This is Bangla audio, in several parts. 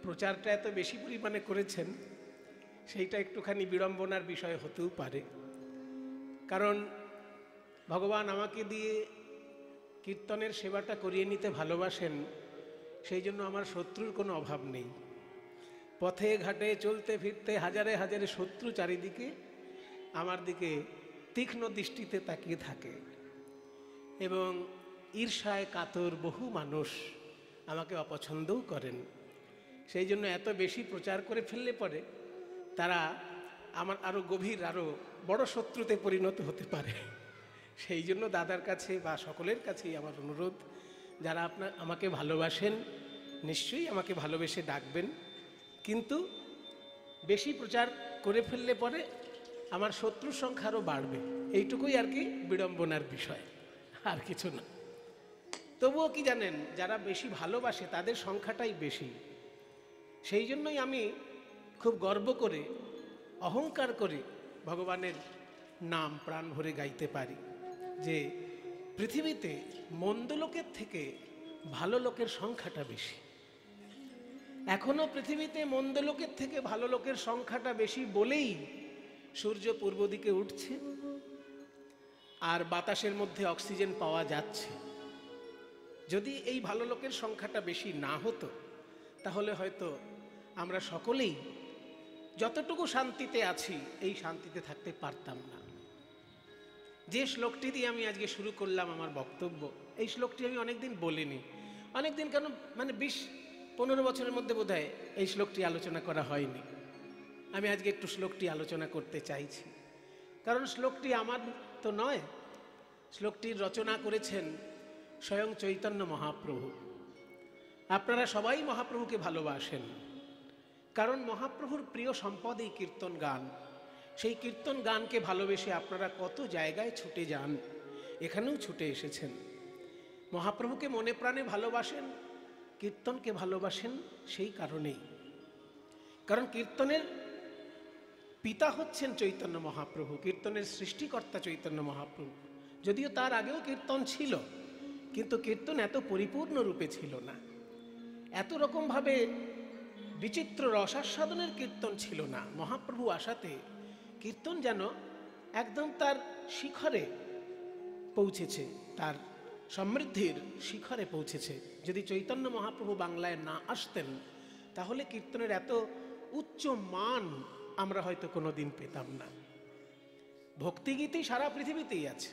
প্রচারটা এত বেশি পরিমাণে করেছেন, সেইটা একটুখানি বিড়ম্বনার বিষয় হতেও পারে। কারণ ভগবান আমাকে দিয়ে কীর্তনের সেবাটা করিয়ে নিতে ভালোবাসেন, সেই জন্য আমার শত্রুর কোনো অভাব নেই। পথে ঘাটে চলতে ফিরতে হাজারে হাজারে শত্রু চারিদিকে আমার দিকে তীক্ষ্ণ দৃষ্টিতে তাকিয়ে থাকে, এবং ঈর্ষায় কাতর বহু মানুষ আমাকে অপছন্দও করেন। সেই জন্য এত বেশি প্রচার করে ফেললে পরে তারা আমার আরও গভীর, আরও বড় শত্রুতে পরিণত হতে পারে। সেই জন্য দাদার কাছে বা সকলের কাছেই আমার অনুরোধ, যারা আমাকে ভালোবাসেন নিশ্চয়ই আমাকে ভালোবেসে ডাকবেন, কিন্তু বেশি প্রচার করে ফেললে পরে আমার শত্রুর সংখ্যা আরও বাড়বে। এইটুকুই আর কি বিড়ম্বনার বিষয়, আর কিছু না। তবুও কি জানেন, যারা বেশি ভালোবাসে তাদের সংখ্যাটাই বেশি। সেই জন্যই আমি খুব গর্ব করে, অহংকার করে ভগবানের নাম প্রাণ ভরে গাইতে পারি যে পৃথিবীতে মন্দ লোকের থেকে ভালো লোকের সংখ্যাটা বেশি। এখনো পৃথিবীতে মন্দ লোকের থেকে ভালো লোকের সংখ্যাটা বেশি বলেই সূর্য পূর্ব দিকে উঠছে আর বাতাসের মধ্যে অক্সিজেন পাওয়া যাচ্ছে। যদি এই ভালো লোকের সংখ্যাটা বেশি না হতো, তাহলে হয়তো আমরা সকলেই যতটুকু শান্তিতে আছি এই শান্তিতে থাকতে পারতাম না। যে শ্লোকটি দিয়ে আমি আজকে শুরু করলাম আমার বক্তব্য, এই শ্লোকটি আমি অনেকদিন বলিনি। অনেকদিন কেন, মানে 20-15 বছরের মধ্যে বোধহয় এই শ্লোকটি আলোচনা করা হয়নি। আমি আজকে একটু শ্লোকটি আলোচনা করতে চাইছি, কারণ শ্লোকটি আমার তো নয়, শ্লোকটির রচনা করেছেন স্বয়ং চৈতন্য মহাপ্রভু। আপনারা সবাই মহাপ্রভুকে ভালোবাসেন, কারণ মহাপ্রভুর প্রিয় সম্পদ এই কীর্তন গান। সেই কীর্তন গানকে ভালোবেসে আপনারা কত জায়গায় ছুটে যান, এখানেও ছুটে এসেছেন। মহাপ্রভুকে মনে প্রাণে ভালোবাসেন, কীর্তনকে ভালোবাসেন সেই কারণেই। কারণ কীর্তনের পিতা হচ্ছেন চৈতন্য মহাপ্রভু, কীর্তনের সৃষ্টিকর্তা চৈতন্য মহাপ্রভু। যদিও তার আগেও কীর্তন ছিল, কিন্তু কীর্তন এত পরিপূর্ণ রূপে ছিল না, এত রকমভাবে বিচিত্র রসাস্বাদনের কীর্তন ছিল না। মহাপ্রভু আসাতে কীর্তন যেন একদম তার শিখরে পৌঁছেছে, তার সমৃদ্ধির শিখরে পৌঁছেছে। যদি চৈতন্য মহাপ্রভু বাংলায় না আসতেন, তাহলে কীর্তনের এত উচ্চ মান আমরা হয়তো কোনো দিন পেতাম না। ভক্তিগীতি সারা পৃথিবীতেই আছে,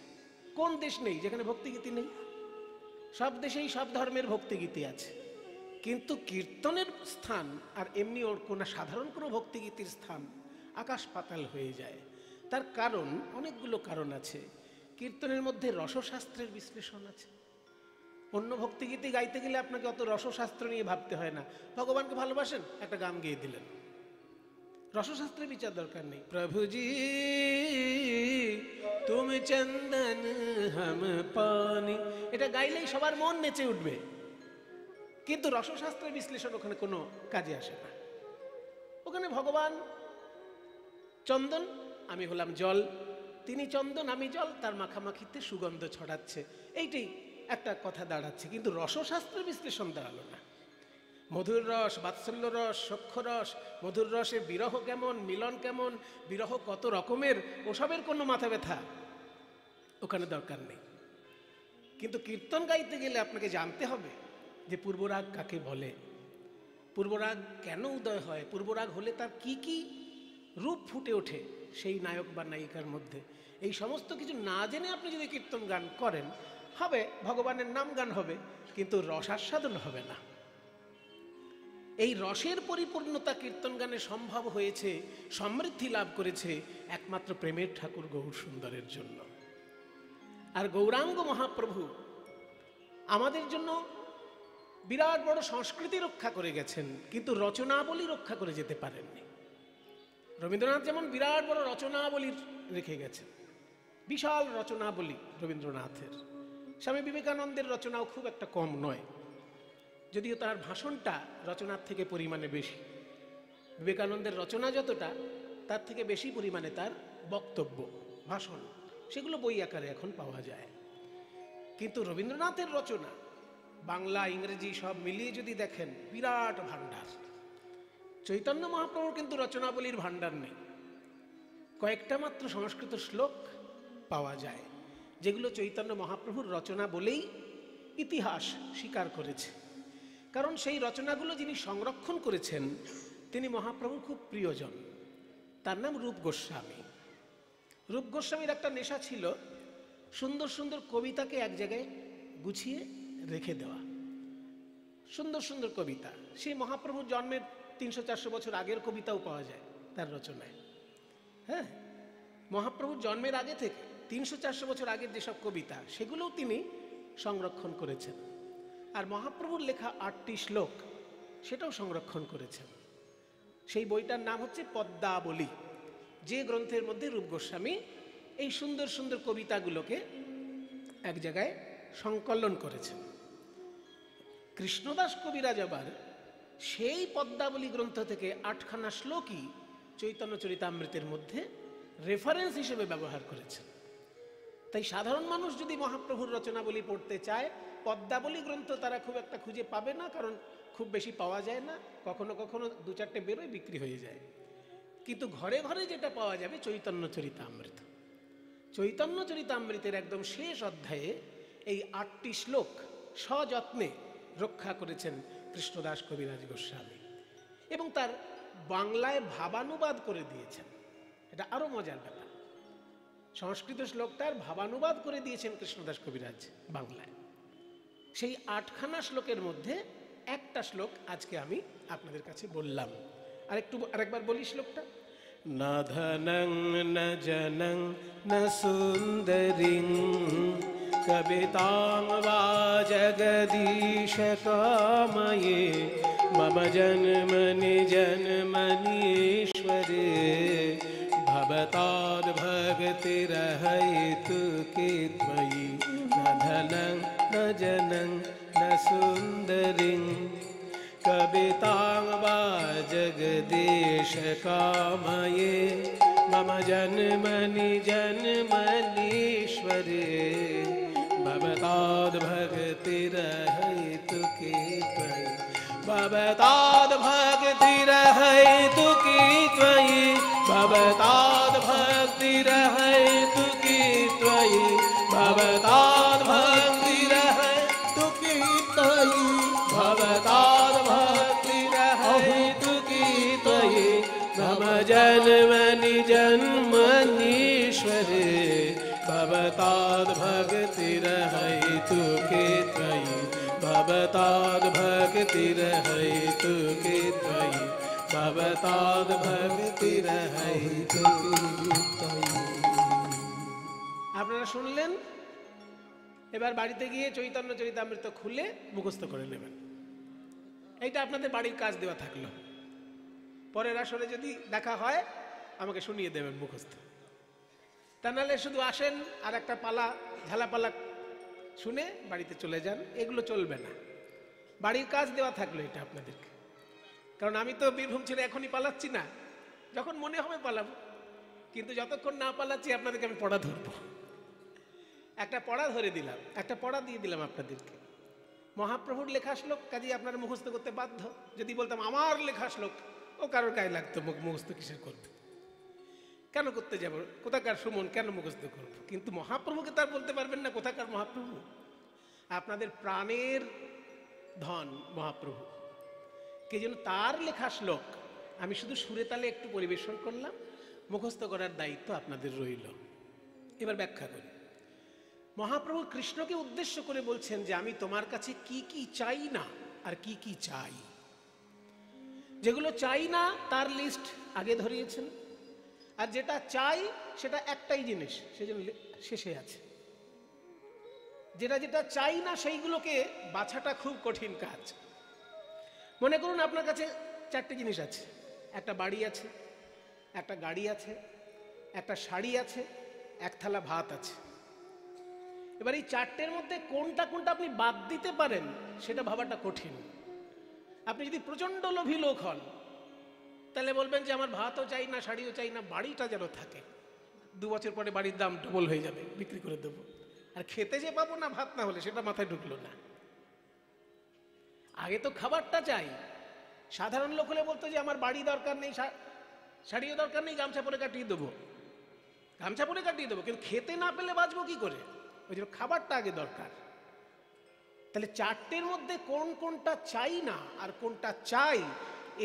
কোন দেশ নেই যেখানে ভক্তিগীতি নেই? সব দেশেই সব ধর্মের ভক্তিগীতি আছে, কিন্তু কীর্তনের স্থান আর এমনি ওর কোনো সাধারণ কোনো ভক্তিগীতির স্থান আকাশ পাতাল হয়ে যায়। তার কারণ, অনেকগুলো কারণ আছে। কীর্তনের মধ্যে রসশাস্ত্রের বিশ্লেষণ আছে। অন্য ভক্তিগীতি গাইতে গেলে আপনাকে অত রসশাস্ত্র নিয়ে ভাবতে হয় না। ভগবানকে ভালোবাসেন, একটা গান গেয়ে দিলেন, রসশাস্ত্রের বিচার দরকার নেই। প্রভুজি তুমি চন্দন হাম পানি, এটা গাইলেই সবার মন নেচে উঠবে, কিন্তু রসশাস্ত্রের বিশ্লেষণ ওখানে কোনো কাজে আসে না। ওখানে ভগবান চন্দন, আমি হলাম জল, তিনি চন্দন আমি জল, তার মাখামাখিতে সুগন্ধ ছড়াচ্ছে, এইটাই একটা কথা দাঁড়াচ্ছে, কিন্তু রসশাস্ত্রের বিশ্লেষণ দাঁড়ালো না। মধুর রস, বাৎসল্য রস, সখ্য রস, মধুর রসে বিরহ কেমন, মিলন কেমন, বিরহ কত রকমের, ওসবের কোনো মাথা ব্যথা ওখানে দরকার নেই। কিন্তু কীর্তন গাইতে গেলে আপনাকে জানতে হবে যে পূর্বরাগ কাকে বলে, পূর্বরাগ কেন উদয় হয়, পূর্বরাগ হলে তার কি কি রূপ ফুটে ওঠে সেই নায়ক বা নায়িকার মধ্যে। এই সমস্ত কিছু না জেনে আপনি যদি কীর্তন গান করেন, হবে ভগবানের নাম গান হবে, কিন্তু রসাস্বাদন হবে না। এই রসের পরিপূর্ণতা কীর্তন গানে সম্ভব হয়েছে, সমৃদ্ধি লাভ করেছে একমাত্র প্রেমের ঠাকুর গৌর সুন্দরের জন্য। আর গৌরাঙ্গ মহাপ্রভু আমাদের জন্য বিরাট বড় সংস্কৃতি রক্ষা করে গেছেন, কিন্তু রচনাবলী রক্ষা করে যেতে পারেননি। রবীন্দ্রনাথ যেমন বিরাট বড় রচনাবলী রেখে গেছেন, বিশাল রচনাবলী রবীন্দ্রনাথের। স্বামী বিবেকানন্দের রচনাও খুব একটা কম নয়, যদিও তার ভাষণটা রচনার থেকে পরিমাণে বেশি। বিবেকানন্দের রচনা যতটা, তার থেকে বেশি পরিমাণে তার বক্তব্য, ভাষণ, সেগুলো বই আকারে এখন পাওয়া যায়। কিন্তু রবীন্দ্রনাথের রচনা বাংলা ইংরেজি সব মিলিয়ে যদি দেখেন, বিরাট ভাণ্ডার। চৈতন্য মহাপ্রভুর কিন্তু রচনাবলীর ভাণ্ডার নেই, কয়েকটা মাত্র সংস্কৃত শ্লোক পাওয়া যায়, যেগুলো চৈতন্য মহাপ্রভুর রচনা বলেই ইতিহাস স্বীকার করেছে। কারণ সেই রচনাগুলো যিনি সংরক্ষণ করেছেন তিনি মহাপ্রভুর খুব প্রিয়জন, তার নাম রূপ গোস্বামী। রূপ গোস্বামীর একটা নেশা ছিল সুন্দর সুন্দর কবিতাকে এক জায়গায় গুছিয়ে রেখে দেওয়া, সুন্দর সুন্দর কবিতা। সেই মহাপ্রভুর জন্মের 300-400 বছর আগের কবিতাও পাওয়া যায় তার রচনায়। হ্যাঁ, মহাপ্রভুর জন্মের আগে থেকে 300-400 বছর আগের যেসব কবিতা সেগুলোও তিনি সংরক্ষণ করেছেন। আর মহাপ্রভুর লেখা 8টি শ্লোক সেটাও সংরক্ষণ করেছেন। সেই বইটার নাম হচ্ছে পদ্মাবলী, যে গ্রন্থের মধ্যে রূপ গোস্বামী এই সুন্দর সুন্দর কবিতাগুলোকে এক জায়গায় সংকলন করেছেন। কৃষ্ণদাস কবিরাজ আবার সেই পদ্মাবলী গ্রন্থ থেকে 8খানা শ্লোকই চৈতন্য চরিতামৃতের মধ্যে রেফারেন্স হিসেবে ব্যবহার করেছেন। তাই সাধারণ মানুষ যদি মহাপ্রভুর রচনাবলী পড়তে চায়, পদ্মাবলী গ্রন্থ তারা খুব একটা খুঁজে পাবে না, কারণ খুব বেশি পাওয়া যায় না, কখনো কখনো 2-4টে বেরোয় বিক্রি হয়ে যায়। কিন্তু ঘরে ঘরে যেটা পাওয়া যাবে চৈতন্য চরিতামৃত। চৈতন্য চরিতামৃতের একদম শেষ অধ্যায়ে এই 8টি শ্লোক সযত্নে রক্ষা করেছেন কৃষ্ণদাস কবিরাজ গোস্বামী, এবং তার বাংলায় ভাবানুবাদ করে দিয়েছেন। এটা আরো মজার ব্যাপার, সংস্কৃত শ্লোকটার ভাবানুবাদ করে দিয়েছেন কৃষ্ণদাস কবিরাজ বাংলায়। সেই 8খানা শ্লোকের মধ্যে একটা শ্লোক আজকে আমি আপনাদের কাছে বললাম। আরেকবার বলি শ্লোকটা। না ধনং না জনং না সুন্দরিং কবিতাং বা জগদীশ কাময়ে মম জন্মনি জন্মনীশ্বরে ভবতাদ ভক্তিরহেতু কে ত্বয়ি ন ধনং ন জনং ন সুন্দরিং কবিতাং বা জগদীশ কাময়ে মম জন্মনি জন্মনীশ্বরে ভবতাদ ভক্তিরহেতু কে ত্বয়ি ভবতাদ ভক্তিরহেতু কে ত্বয়ি ভবতাদ ভক্তিরহেতু কে ত্বয়ি ভবতাদ ভক্তিরহেতু কে ত্বয়ি ভবতাদ ভক্তিরহেতু কে ত্বয়ি মম জন্মনি জন্মনীশ্বরে ভবতাদ ভক্তিরহেতু কে ত্বয়ি ভবতাদ ভক্তিরহেতু কে ত্বয়ি ভবতাদ ভক্তিরহেতু কে ত্বয়ি। আপনারা শুনলেন, এবার বাড়িতে গিয়ে চৈতন্য চরিতামৃত খুলে মুখস্থ করে নেবেন। এইটা আপনাদের বাড়ির কাজ দেওয়া থাকলো, পরের আসরে যদি দেখা হয় আমাকে শুনিয়ে দেবেন মুখস্থ। তা নাহলে শুধু আসেন আর একটা পালা ঝালাপালা শুনে বাড়িতে চলে যান, এগুলো চলবে না। বাড়ির কাজ দেওয়া থাকলো এটা আপনাদেরকে, কারণ আমি তো বীরভূম ছেড়ে এখনই পালাচ্ছি না, যখন মনে হবে পালাবো, কিন্তু যতক্ষণ না পালাচ্ছি আপনাদেরকে আমি পড়া ধরবো। একটা পড়া ধরে দিলাম, একটা পড়া দিয়ে দিলাম আপনাদেরকে। মহাপ্রভুর লেখা শ্লোক, কাজে আপনারা মুখস্থ করতে বাধ্য। যদি বলতাম আমার লেখা শ্লোক, ও কারোর গায়ে লাগতো, মুখস্থ কিসের করবে, কেন করতে যাব, কোথাকার সুমন, কেন মুখস্থ করব? কিন্তু মহাপ্রভুকে তার বলতে পারবেন না কোথাকার মহাপ্রভু। আপনাদের প্রাণের ধন মহাপ্রভু, কে যেন তার লেখা শ্লোক আমি শুধু সুরে তালে একটু পরিবেশন করলাম, মুখস্থ করার দায়িত্ব আপনাদের রইল। এবার ব্যাখ্যা করি। মহাপ্রভু কৃষ্ণকে উদ্দেশ্য করে বলছেন যে আমি তোমার কাছে কি কি চাই না আর কি কি চাই। যেগুলো চাই না তার লিস্ট আগে ধরিয়েছেন, আর যেটা চাই সেটা একটাই জিনিস, সেজন্য শেষে আছে। যেটা যেটা চাই না সেইগুলোকে বাছাটা খুব কঠিন কাজ। মনে করুন আপনার কাছে 4টে জিনিস আছে, একটা বাড়ি আছে, একটা গাড়ি আছে, একটা শাড়ি আছে, এক থালা ভাত আছে। এবার এই 4টের মধ্যে কোনটা কোনটা আপনি বাদ দিতে পারেন সেটা ভাবাটা কঠিন। আপনি যদি প্রচন্ড লোভী লোক হন তাহলে বলবেন যে আমার ভাতও চাই না, শাড়িও চাই না, বাড়িটা যেন থাকে, 2 বছর পরে বাড়ির দাম ডবল হয়ে যাবে, বিক্রি করে দেবো। আর খেতে যে পাবো না ভাত না হলে, সেটা মাথায় ঢুকলো না। আগে তো খাবারটা চাই, সাধারণ লোক হলে বলতো যে আমার বাড়ি দরকার নেই, শাড়িও দরকার নেই, গামছা পরে কাটিয়ে দেবো, গামছা পরে কাটিয়ে দেবো, কিন্তু খেতে না পেলে বাঁচবো কি করে? ওই জন্য খাবারটা আগে দরকার। তাহলে চারটের মধ্যে কোন কোনটা চাই না আর কোনটা চাই,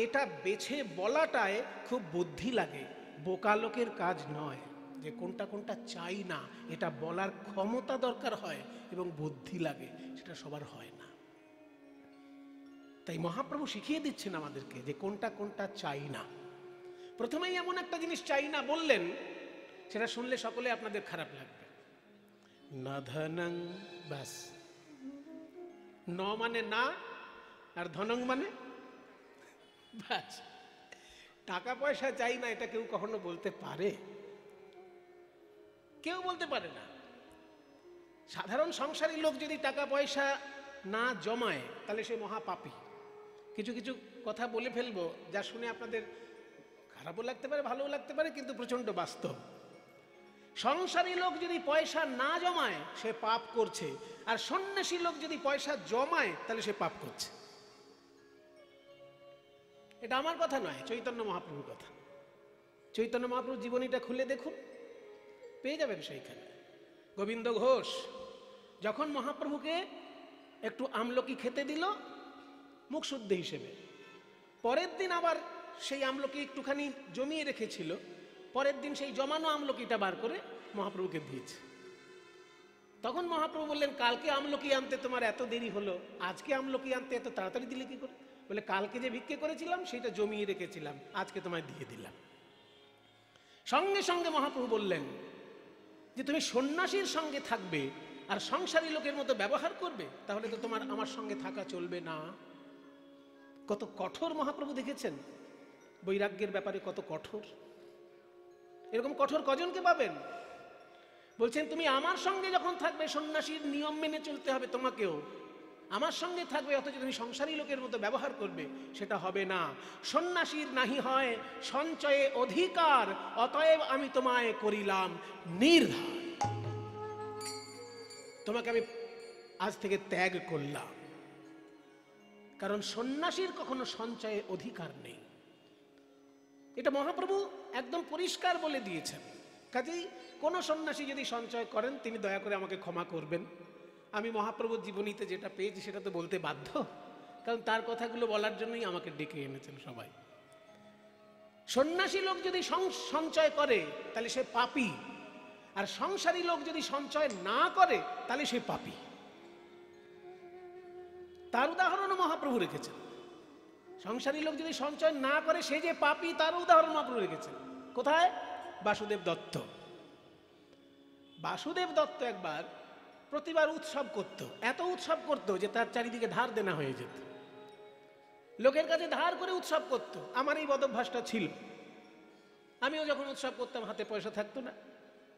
এটা বেছে বলাটায় খুব বুদ্ধি লাগে, বোকা লোকের কাজ নয়। যে কোনটা কোনটা চাই না এটা বলার ক্ষমতা দরকার হয় এবং বুদ্ধি লাগে, সেটা সবার হয় না। তাই মহাপ্রভু শিখিয়ে দিচ্ছেন আমাদেরকে যে কোনটা কোনটা চাই না। প্রথমেই এমন একটা জিনিস চাই না বললেন, সেটা শুনলে সকলে আপনাদের খারাপ লাগবে। না ধনং, ব্যাস। ন মানে না, আর ধনং মানে ব্যাস। টাকা পয়সা চাই না এটা কেউ কখনো বলতে পারে? কেউ বলতে পারে না। সাধারণ সংসারী লোক যদি টাকা পয়সা না জমায় তাহলে সে মহাপাপী। কিছু কিছু কথা বলে ফেলবো যা শুনে আপনাদের খারাপও লাগতে পারে, ভালোও লাগতে পারে, কিন্তু প্রচন্ড বাস্তব। সংসারী লোক যদি পয়সা না জমায় সে পাপ করছে, আর সন্ন্যাসী লোক যদি পয়সা জমায় তাহলে সে পাপ করছে। এটা আমার কথা নয়, চৈতন্য মহাপ্রভুর কথা। চৈতন্য মহাপ্রভুর জীবনীটা খুলে দেখুন, পেয়ে যাবেন সেইখানে। গোবিন্দ ঘোষ যখন মহাপ্রভুকে একটু আমলকি খেতে দিল মুখ শুদ্ধি হিসেবে, পরের দিন আবার সেই আমলকি একটুখানি জমিয়ে রেখেছিল, পরের দিন সেই জমানো আমলকিটা বার করে মহাপ্রভুকে দিয়েছে। তখন মহাপ্রভু বললেন, কালকে আমলকি আনতে তোমার এত দেরি হলো, আজকে আমলকি আনতে এত তাড়াতাড়ি দিলে কি করে? বলে, কালকে যে ভিক্ষে করেছিলাম সেটা জমিয়ে রেখেছিলাম, আজকে তোমায় দিয়ে দিলাম। সঙ্গে সঙ্গে মহাপ্রভু বললেন যে তুমি সন্ন্যাসীর সঙ্গে থাকবে আর সংসারী লোকের মতো ব্যবহার করবে, তাহলে তো তোমার আমার সঙ্গে থাকা চলবে না। কত কঠোর মহাপ্রভু, দেখেছেন বৈরাগ্যের ব্যাপারে কত কঠোর। এরকম কঠোর কজনকে পাবেন? বলছেন তুমি আমার সঙ্গে যখন থাকবে সন্ন্যাসীর নিয়ম মেনে চলতে হবে তোমাকেও, আমার সঙ্গে থাকবে অথচ তুমি সংসারী লোকের মতো ব্যবহার করবে, সেটা হবে না। সন্ন্যাসীর নাহি হয় সঞ্চয়ে অধিকার, অতএব আমি তোমায় করিলাম নির্ধার। তোমাকে আমি আজ থেকে ত্যাগ করলাম, কারণ সন্ন্যাসীর কখনো সঞ্চয়ে অধিকার নেই। এটা মহাপ্রভু একদম পরিষ্কার বলে দিয়েছেন। কাজেই কোনো সন্ন্যাসী যদি সঞ্চয় করেন তিনি দয়া করে আমাকে ক্ষমা করবেন। আমি মহাপ্রভুর জীবনীতে যেটা পেয়েছি সেটা তো বলতে বাধ্য, কারণ তার কথাগুলো বলার জন্যই আমাকে ডেকে এনেছেন সবাই। সন্ন্যাসী লোক যদি সঞ্চয় করে তাহলে সে পাপী, আর সংসারী লোক যদি সঞ্চয় না করে তাহলে সে পাপী। তার উদাহরণও মহাপ্রভু রেখেছেন। সংসারী লোক যদি সঞ্চয় না করে সে যে পাপী, তার উদাহরণ মহাপ্রভু রেখেছেন। কোথায়? বাসুদেব দত্ত। বাসুদেব দত্ত একবার প্রতিবার উৎসব করত, এত উৎসব করত যে তার চারিদিকে ধার দেনা হয়ে যেত। লোকের কাছে ধার করে উৎসব করত। আমার এই বদভ্যাসটা ছিল। আমিও যখন উৎসব করতাম হাতে পয়সা থাকতো না,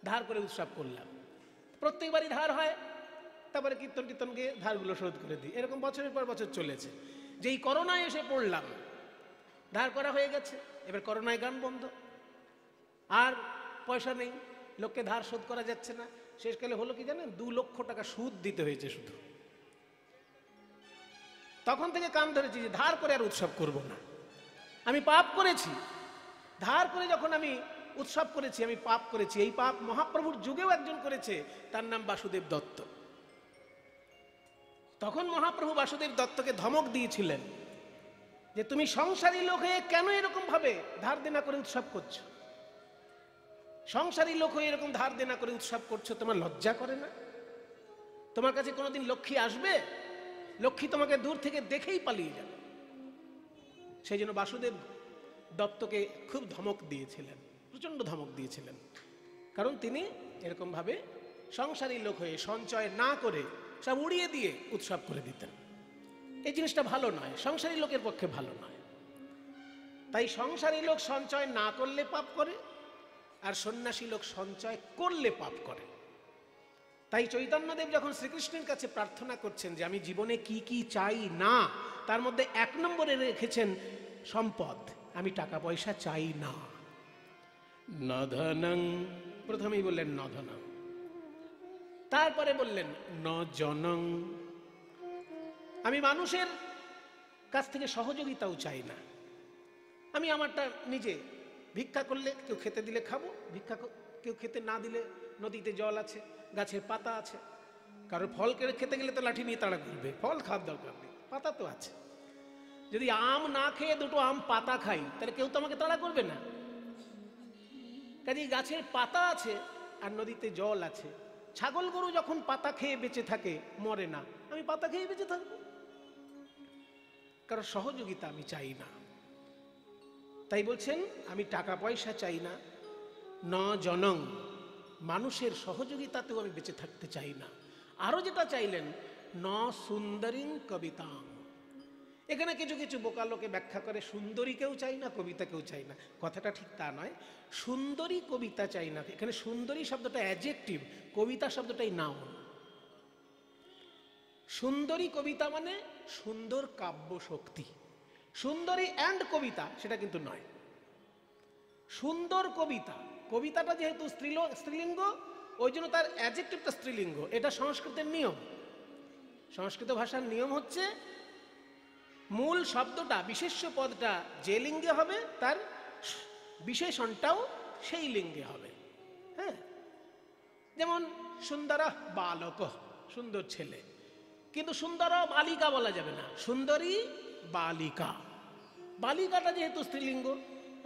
ধার করে উৎসব করলাম। প্রত্যেকবারই ধার হয়, তারপরে কীর্তন কীর্তন গিয়ে ধারগুলো শোধ করে দিই। এরকম বছরের পর বছর চলেছে। যেই করোনায় এসে পড়লাম, ধার করা হয়ে গেছে, এবার করোনায় গান বন্ধ, আর পয়সা নেই, লোককে ধার শোধ করা যাচ্ছে না। শেষকালে হলো কি জানেন, 2 লক্ষ টাকা সুদ দিতে হয়েছে শুধু। তখন থেকে কান ধরেছি যে ধার করে আর উৎসব করব না। আমি পাপ করেছি, ধার করে যখন আমি উৎসব করেছি আমি পাপ করেছি। এই পাপ মহাপ্রভুর যুগেও একজন করেছে, তার নাম বাসুদেব দত্ত। তখন মহাপ্রভু বাসুদেব দত্তকে ধমক দিয়েছিলেন যে তুমি সংসারী লোক হয়ে কেন এরকম ভাবে ধার দেনা করে উৎসব করছো? সংসারী লোক হয়ে এরকম ধার দেনা করে উৎসব করছো, তোমার লজ্জা করে না? তোমার কাছে কোনোদিন লক্ষ্মী আসবে? লক্ষ্মী তোমাকে দূর থেকে দেখেই পালিয়ে যাবে। সেই জন্য বাসুদেব দত্তকে খুব ধমক দিয়েছিলেন, প্রচন্ড ধমক দিয়েছিলেন। কারণ তিনি এরকম ভাবে সংসারী লোক হয়ে সঞ্চয় না করে সব উড়িয়ে দিয়ে উৎসব করে দিতেন। এই জিনিসটা ভালো নয়, সংসারী লোকের পক্ষে ভালো নয়। তাই সংসারী লোক সঞ্চয় না করলে পাপ করে, আর সন্ন্যাসী লোক সঞ্চয় করলে পাপ করে। তাই চৈতন্যদেব যখন শ্রীকৃষ্ণের কাছে প্রার্থনা করছেন যে আমি জীবনে কি কি চাই না, তার মধ্যে 1 নম্বরে রেখেছেন সম্পদ। আমি টাকা পয়সা চাই না। ন ধনং, প্রথমেই বললেন ন ধনং, তারপরে বললেন ন জনং। আমি মানুষের কাছ থেকে সহযোগিতাও চাই না। আমি আমারটা নিজে ভিক্ষা করলে কেউ খেতে দিলে খাবো, কেউ খেতে না দিলে নদীতে জল আছে, গাছের পাতা আছে। কারোর ফল কেড়ে খেতে গেলে তো লাঠি নিয়ে তাড়া করবে, ফল খাওয়ার দরকার নেই, পাতা তো আছে। যদি আম না খেয়ে দুটো আম পাতা খাই তাহলে কেউ তো আমাকে তাড়া করবে না। কাজে গাছের পাতা আছে আর নদীতে জল আছে। ছাগল গরু যখন পাতা খেয়ে বেঁচে থাকে, মরে না, আমি পাতা খেয়ে বেঁচে থাকবো। কারণ সহযোগিতা আমি চাই না। তাই বলছেন আমি টাকা পয়সা চাই না, ন জনং, মানুষের সহযোগিতাতেও আমি বেঁচে থাকতে চাই না। আরো যেটা চাইলেন, ন সুন্দরীং কবিতাং। এখানে কিছু কিছু বোকা লোকে ব্যাখ্যা করে সুন্দরীকেও চাই না, কবিতাকেও চাই না। কথাটা ঠিক তা নয়। সুন্দরী কবিতা চাই না, এখানে সুন্দরী শব্দটা অ্যাডজেক্টিভ, কবিতা শব্দটাই নাউন। সুন্দরী কবিতা মানে সুন্দর কাব্য শক্তি। সুন্দরী অ্যান্ড কবিতা সেটা কিন্তু নয়। সুন্দর কবিতা, কবিতাটা যেহেতু স্ত্রীলিঙ্গ, ওই জন্য তার অ্যাডজেক্টিভটা স্ত্রীলিঙ্গ। এটা সংস্কৃতের নিয়ম। সংস্কৃত ভাষার নিয়ম হচ্ছে মূল শব্দটা, বিশেষ্য পদটা যে লিঙ্গে হবে তার বিশেষণটাও সেই লিঙ্গে হবে। হ্যাঁ, যেমন সুন্দর বালক, সুন্দর ছেলে, কিন্তু সুন্দর বালিকা বলা যাবে না, সুন্দরী বালিকা। বালিকাটা যেহেতু স্ত্রীলিঙ্গ,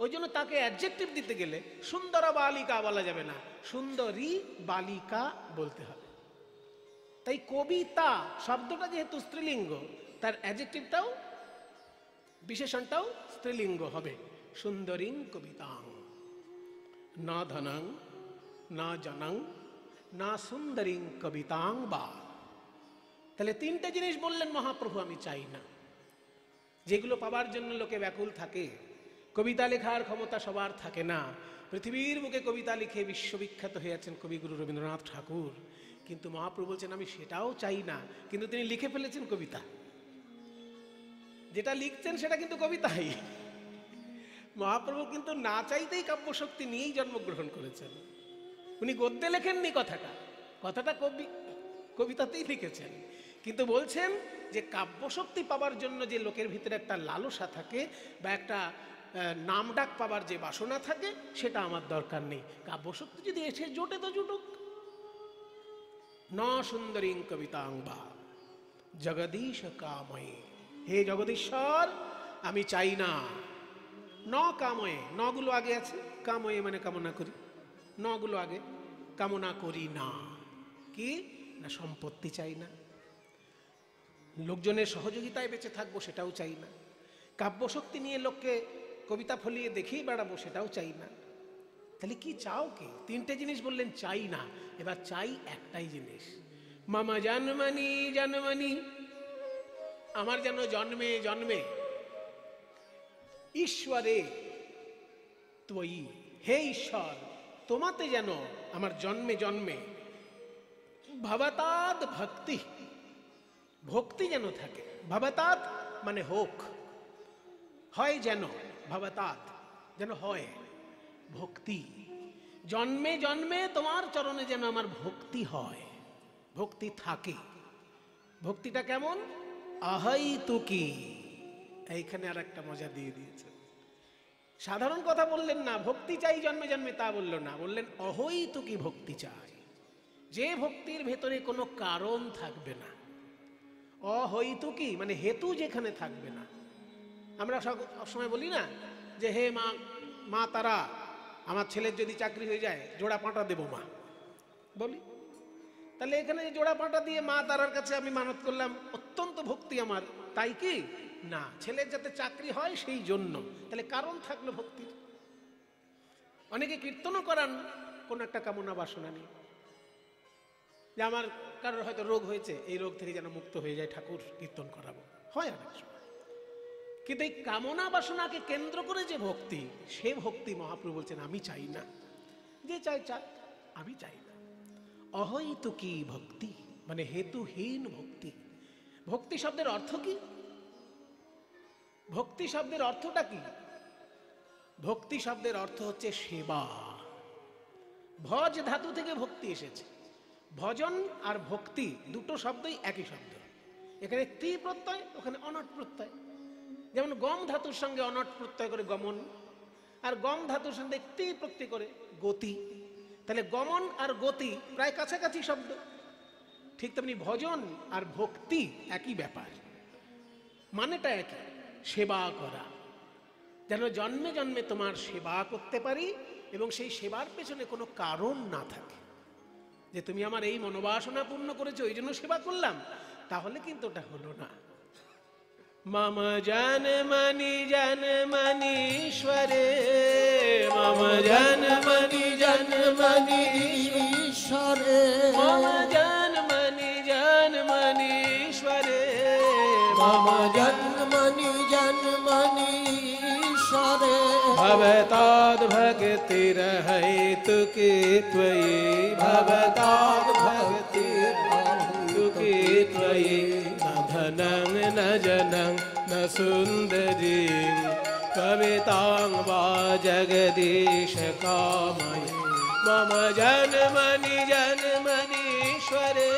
ওই জন্য তাকে অ্যাডজেক্টিভ দিতে গেলে সুন্দর বালিকা বলা যাবে না, সুন্দরী বালিকা বলতে হবে। তাই কবিতা শব্দটা যেহেতু স্ত্রীলিঙ্গ, তার অ্যাডজেক্টিভটাও বিশেষণটাও স্ত্রীলিঙ্গ হবে, সুন্দরীং কবিতাং। না ধনং না জনং না সুন্দরীং কবিতাং বা। তাহলে তিনটে জিনিস বললেন মহাপ্রভু আমি চাই না, যেগুলো পাবার জন্য লোকে ব্যাকুল থাকে। কবিতা লেখার ক্ষমতা সবার থাকে না। পৃথিবীর বুকে কবিতা লিখে বিশ্ববিখ্যাত হয়েছেন কবিগুরু রবীন্দ্রনাথ ঠাকুর, কিন্তু মহাপ্রভু বলছেন আমি সেটাও চাই না। কিন্তু তিনি লিখে ফেলেছেন কবিতা, যেটা লিখছেন সেটা কিন্তু কবিতাই। মহাপ্রভু কিন্তু না চাইতেই কাব্যশক্তি নিয়েই জন্মগ্রহণ করেছেন। উনি গদ্যে লেখেননি, কথাটা কবিতাতেই লিখেছেন। কিন্তু বলছেন যে কাব্যশক্তি পাবার জন্য যে লোকের ভিতরে একটা লালসা থাকে বা একটা নামডাক পাবার যে বাসনা থাকে, সেটা আমার দরকার নেই। কাব্যশক্তি যদি এসে জোটে তো জুটুক। ন সুন্দরীং কবিতাং বা জগদীশ কাময়ে। হে জগদীশ্বর, আমি চাই না। ন কাময়ে, নগুলো আগে আছে, কাময়ে মানে কামনা করি, নগুলো আগে, কামনা করি না। কি না, সম্পত্তি চাই না, লোকজনের সহযোগিতায় বেঁচে থাকবো সেটাও চাই না, কাব্যশক্তি নিয়ে লোককে কবিতা ফলিয়ে দেখিয়ে বেড়াবো সেটাও চাই না। তাহলে কি চাও কি? তিনটে জিনিস বললেন চাই না। এবার চাই একটাই জিনিস, মামা জন্মানি জন্মানি, আমার যেন জন্মে জন্মে ঈশ্বরে ত্বয়ি, হে ঈশ্বর তোমাতে যেন আমার জন্মে জন্মে ভবতাৎ ভক্তি, ভক্তি যেন থাকে। ভবতাৎ মানে হোক, হয় যেন, ভবতাৎ যেন হয় ভক্তি। জন্মে জন্মে তোমার চরণে যেন আমার ভক্তি হয়, ভক্তি থাকে। ভক্তিটা কেমন? অহৈতুকী। এইখানে আর একটা মজা দিয়ে দিয়েছে। সাধারণ কথা বললেন না, ভক্তি চাই জন্মে জন্মে, তা বলল না, বললেন অহৈতুকী ভক্তি চাই, যে ভক্তির ভেতরে কোনো কারণ থাকবে না। অহৈতুকী মানে হেতু যেখানে থাকবে না। আমরা সবসময় বলি না যে হে মা, মা তারা, আমার ছেলের যদি চাকরি হয়ে যায় জোড়া পাঁটা দেবো মা, বলি। তাহলে এখানে যে জোড়া পাঁটা দিয়ে মা তারার কাছে আমি মানত করলাম, অত্যন্ত ভক্তি আমার, তাই কি না, ছেলের যাতে চাকরি হয় সেই জন্য। তাহলে কারণ থাকলো ভক্তির। অনেকে কীর্তনও করান কোন একটা কামনা বাসনা নেই, যে আমার কারোর হয়তো রোগ হয়েছে, এই রোগ থেকে যেন মুক্ত হয়ে যায়, ঠাকুর কীর্তন করাবো, হয় অনেক সময়। কিন্তু এই কামনা বাসনাকে কেন্দ্র করে যে ভক্তি, সে ভক্তি মহাপ্রভু বলছেন আমি চাই না। যে চাই চাক, আমি চাই না। অহৈতুকী ভক্তি মানে হেতুহীন ভক্তি। ভক্তি শব্দের অর্থ কি? ভক্তি শব্দের অর্থটা কি? ভক্তি শব্দের অর্থ হচ্ছে সেবা। ভজ ধাতু থেকে ভক্তি এসেছে। ভজন আর ভক্তি দুটো শব্দই একই শব্দ। এখানে ত্রি প্রত্যয়, ওখানে অনট প্রত্যয়। যেমন গম ধাতুর সঙ্গে অনট প্রত্যয় করে গমন, আর গম ধাতুর সঙ্গে একটি প্রত্যয় করে গতি। তাহলে গমন আর গতি প্রায় কাছাকাছি শব্দ। ঠিক তেমনি ভজন আর ভক্তি একই ব্যাপার, মানেটা একই, সেবা করা। যেন জন্মে জন্মে তোমার সেবা করতে পারি এবং সেই সেবার পেছনে কোনো কারণ না থাকে যে তুমি আমার এই মনোবাসনা পূর্ণ করেছো ওই জন্য সেবা করলাম, তাহলে কিন্তু ওটা হলো না। মম জনমনি জনমনীশ্বরে, মম জনমনি জনমনীশ্বরে, মম জনমনি জনমনীশ্বরে, মম জনমনি জনমনীশ্বরে, ভবতাদ ভক্তির হেতুকে ত্বয়ি, ভবতাদ ভক্তির হেতুকে ত্বয়ি, ধনং ন জনং ন সুন্দরীং কবিতাং বা জগদীশ কাময়, মম জনমনি জনমনীশ্বরে,